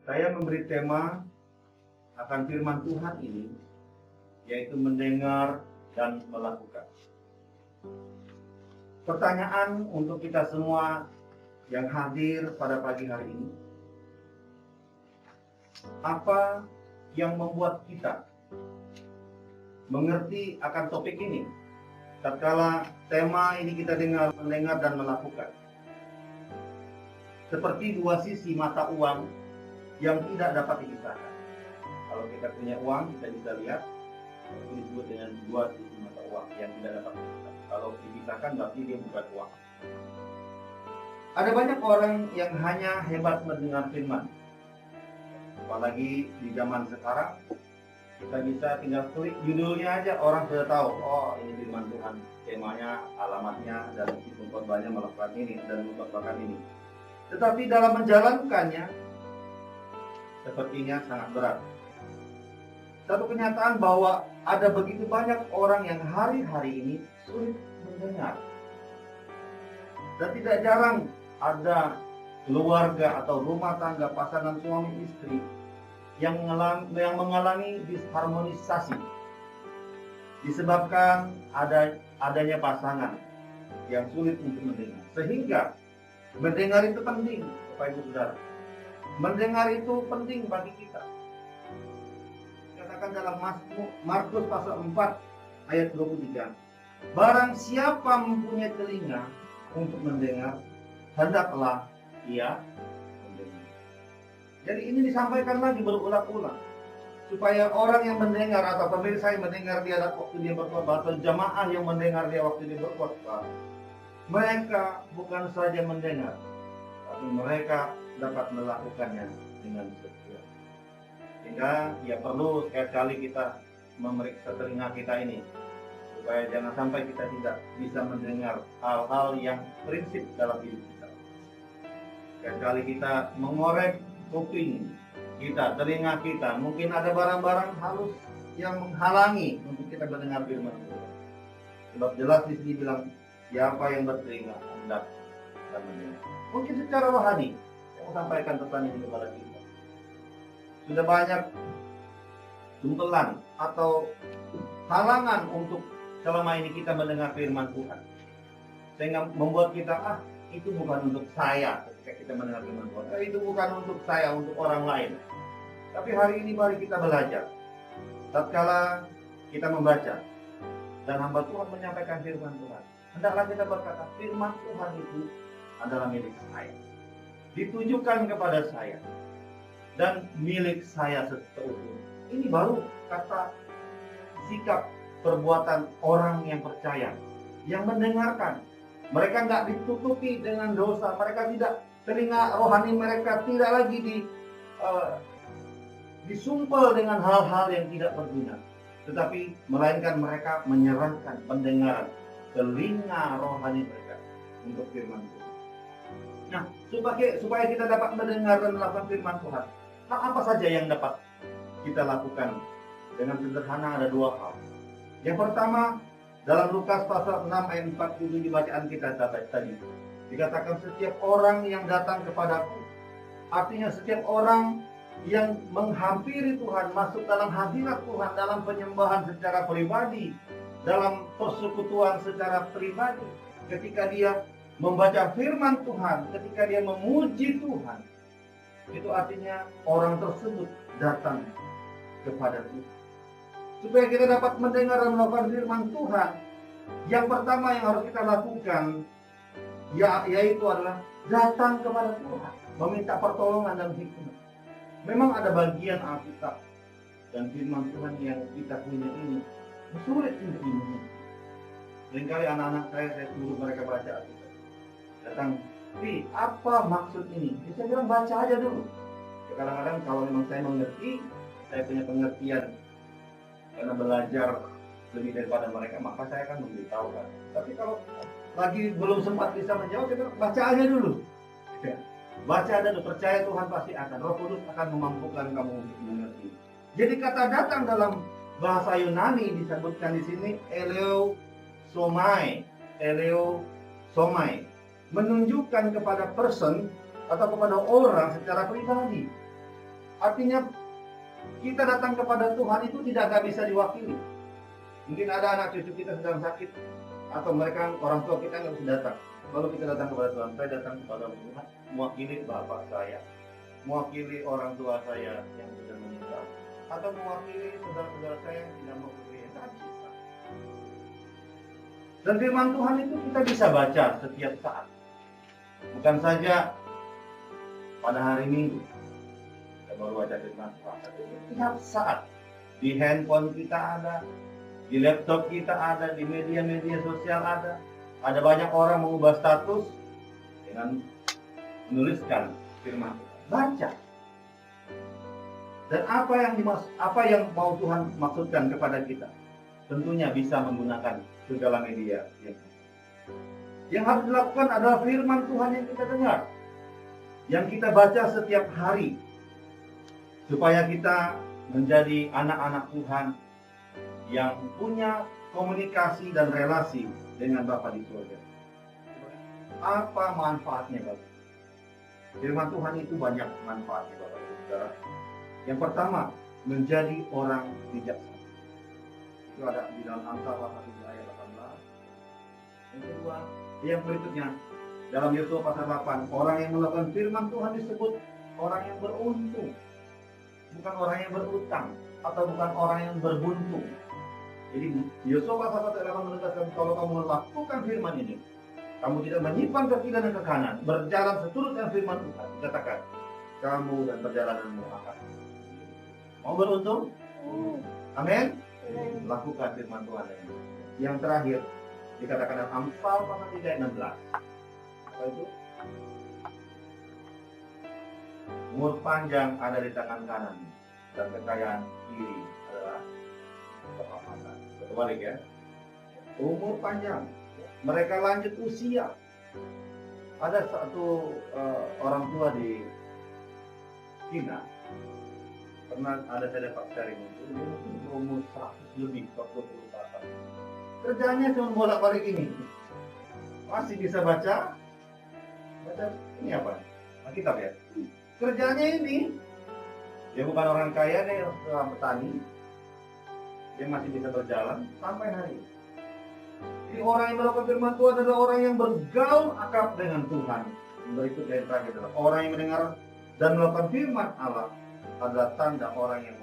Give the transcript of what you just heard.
Saya memberi tema akan firman Tuhan ini, yaitu mendengar dan melakukan. Pertanyaan untuk kita semua yang hadir pada pagi hari ini, apa yang membuat kita mengerti akan topik ini tatkala tema ini kita mendengar dan melakukan? Seperti dua sisi mata uang yang tidak dapat dipisahkan. Kalau kita punya uang, kita bisa lihat, itu disebut dengan dua sisi mata uang yang tidak dapat dipisahkan. Kalau dipisahkan berarti dia bukan uang. Ada banyak orang yang hanya hebat mendengar firman. Apalagi di zaman sekarang, kita bisa tinggal klik judulnya aja, orang sudah tahu, oh ini firman Tuhan, temanya, alamatnya, dan isi khotbahnya melakukan ini dan melakukan ini. Tetapi dalam menjalankannya, sepertinya sangat berat. Satu kenyataan bahwa ada begitu banyak orang yang hari-hari ini sulit mendengar. Dan tidak jarang ada keluarga atau rumah tangga pasangan suami istri yang mengalami disharmonisasi disebabkan adanya pasangan yang sulit untuk mendengar. Sehingga mendengar itu penting, Bapak Ibu Saudara. Mendengar itu penting bagi kita. Katakan dalam Markus pasal 4 ayat 23. Barang siapa mempunyai telinga untuk mendengar, hendaklah ia mendengar. Jadi ini disampaikan lagi berulang-ulang, supaya orang yang mendengar atau pemirsa yang mendengar dia waktu dia berkhotbah, atau jamaah yang mendengar dia waktu dia berkhotbah, mereka bukan saja mendengar, tapi mereka dapat melakukannya dengan setia. Sehingga ya perlu sekali-kali kita memeriksa telinga kita ini, supaya jangan sampai kita tidak bisa mendengar hal-hal yang prinsip dalam hidup kita. Sekali kita mengorek kuping kita, telinga kita, mungkin ada barang-barang halus yang menghalangi untuk kita mendengar firman Tuhan. Sebab jelas di sini bilang, siapa yang bertelinga hendak mendengar. Mungkin secara rohani saya mau sampaikan pesan ini kepada kita. Sudah banyak jumpelan atau halangan untuk selama ini kita mendengar firman Tuhan, sehingga membuat kita itu bukan untuk saya ketika kita mendengar firman Tuhan, itu bukan untuk saya, untuk orang lain. Tapi hari ini mari kita belajar. Tatkala kita membaca dan hamba Tuhan menyampaikan firman Tuhan, hendaklah kita berkata, firman Tuhan itu adalah milik saya, ditujukan kepada saya, dan milik saya seutuhnya. Ini baru kata sikap perbuatan orang yang percaya, yang mendengarkan. Mereka nggak ditutupi dengan dosa, mereka tidak, telinga rohani mereka tidak lagi disumpel dengan hal-hal yang tidak berguna, tetapi melainkan mereka menyerahkan pendengaran telinga rohani mereka untuk firman Tuhan. Nah, supaya kita dapat mendengar dan melakukan firman Tuhan, hal apa saja yang dapat kita lakukan? Dengan sederhana ada dua hal. Yang pertama, dalam Lukas pasal 6 ayat 47 bacaan kita tadi, dikatakan setiap orang yang datang kepadaku, artinya setiap orang yang menghampiri Tuhan, masuk dalam hadirat Tuhan, dalam penyembahan secara pribadi, dalam persekutuan secara pribadi, ketika dia membaca firman Tuhan, ketika dia memuji Tuhan, itu artinya orang tersebut datang kepada Tuhan. Supaya kita dapat mendengar dan melakukan firman Tuhan, yang pertama yang harus kita lakukan yaitu adalah datang kepada Tuhan, meminta pertolongan dan hikmat. Memang ada bagian Alkitab dan firman Tuhan yang kita punya ini sulit untuk dimengerti. Seringkali anak-anak saya suruh mereka baca Alkitab. Datang, apa maksud ini? Saya bilang baca aja dulu. Ya, kadang-kadang kalau memang saya mengerti, saya punya pengertian karena belajar lebih daripada mereka, maka saya akan memberitahukan. Tapi kalau lagi belum sempat bisa menjawab, saya bilang baca aja dulu. Ya. Baca dan percaya Tuhan pasti akan, Roh Kudus akan memampukan kamu untuk mengerti. Jadi kata datang dalam bahasa Yunani disebutkan di sini eleosomai, menunjukkan kepada person atau kepada orang secara pribadi. Artinya kita datang kepada Tuhan itu tidak bisa diwakili. Mungkin ada anak cucu kita sedang sakit, atau mereka orang tua kita nggak bisa datang. Lalu kita datang kepada Tuhan. Saya datang kepada Tuhan mewakili bapak saya, mewakili orang tua saya yang sudah meninggal, atau mewakili saudara-saudara saya yang tidak mau bergereja. Tidak bisa. Dan firman Tuhan itu kita bisa baca setiap saat. Bukan saja pada hari Minggu kita baru baca firman Tuhan. Setiap saat. Di handphone kita ada, di laptop kita ada, di media-media sosial ada. Ada banyak orang mengubah status dengan menuliskan firman Tuhan. Baca. Dan apa yang mau Tuhan maksudkan kepada kita? Tentunya bisa menggunakan segala media. Yang harus dilakukan adalah firman Tuhan yang kita dengar, yang kita baca setiap hari, supaya kita menjadi anak-anak Tuhan yang punya komunikasi dan relasi dengan Bapa di surga. Apa manfaatnya, Bapak? Firman Tuhan itu banyak manfaatnya, Bapak dan Saudara. Yang pertama, menjadi orang bijaksana. Itu ada di dalam Amsal pasal 7 ayat 18. Yang kedua, yang berikutnya dalam Yosua pasal 8, orang yang melakukan firman Tuhan disebut orang yang beruntung, bukan orang yang berutang atau bukan orang yang berbuntung. Jadi Yosua pasal 8 menegaskan kalau kamu melakukan firman ini, kamu tidak menyimpan ke kiri dan ke kanan, berjalan seturut dengan firman Tuhan, dikatakan kamu dan perjalananmu akan mau beruntung. Amin. Lakukan firman Tuhan ini. Yang terakhir dikatakan dalam Amsal pasal 3 ayat 16. Apa itu? Umur panjang ada di tangan kanan dan kekayaan kiri adalah keselamatan. Kebalik ya. Umur panjang, mereka lanjut usia. Ada satu orang tua di Cina, pernah ada saya dapat sharing itu, dia mungkin umur 100 lebih, 40 ke atas. Kerjanya cuma bolak-balik ini. Masih bisa baca ini apa? Alkitab ya. Kerjanya ini, dia bukan orang kaya, dia orang petani. Dia masih bisa berjalan sampai hari ini. Jadi orang yang melakukan firman Tuhan adalah orang yang bergaul akrab dengan Tuhan. Yang berikut yang terakhir adalah orang yang mendengar dan melakukan firman Allah adalah tanda orang yang